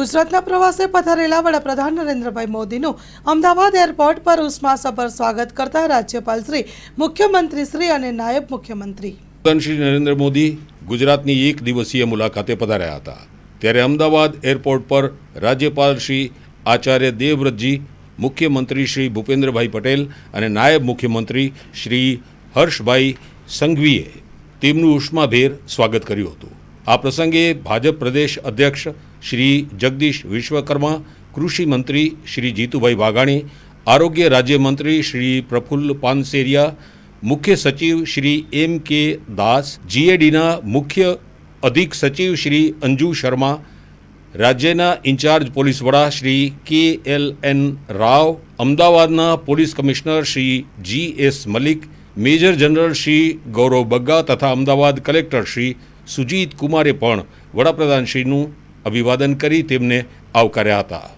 ગુજરાતના પ્રવાસે પધારેલા વડાપ્રધાન નરેન્દ્રભાઈ મોદીનું અમદાવાદ એરપોર્ટ પર ઉષ્માસભર સ્વાગત કરતા રાજ્યપાલ શ્રી, મુખ્યમંત્રી શ્રી અને નાયબ મુખ્યમંત્રી શ્રી નરેન્દ્ર મોદી ગુજરાતની એક દિવસીય મુલાકાતે પધાર્યા હતા. ત્યારે અમદાવાદ એરપોર્ટ પર રાજ્યપાલ શ્રી આચાર્ય દેવવ્રતજી, મુખ્યમંત્રી શ્રી ભૂપેન્દ્રભાઈ પટેલ અને નાયબ મુખ્યમંત્રી શ્રી હર્ષભાઈ સંઘવીએ તેમનું ઉષ્માભેર સ્વાગત કર્યું હતું. આ પ્રસંગે ભાજપ પ્રદેશ અધ્યક્ષ શ્રી જગદીશ વિશ્વકર્મા, કૃષિ મંત્રી શ્રી જીતુભાઈ વાઘાણી, આરોગ્ય રાજ્યમંત્રી શ્રી પ્રફુલ્લ પાનસેરિયા, મુખ્ય સચિવ શ્રી M.K. દાસ, GADના મુખ્ય અધિક સચિવ શ્રી અંજુ શર્મા, રાજ્યના ઇન્ચાર્જ પોલીસ વડા શ્રી KLN રાવ, અમદાવાદના police commissioner Shri G.S. Malik, major general Shri Gaurav Bagga તથા અમદાવાદ કલેક્ટર શ્રી સુજીત કુમારે પણ વડાપ્રધાનશ્રીનું અભિવાદન કરી તેમને આવકાર્યા હતા.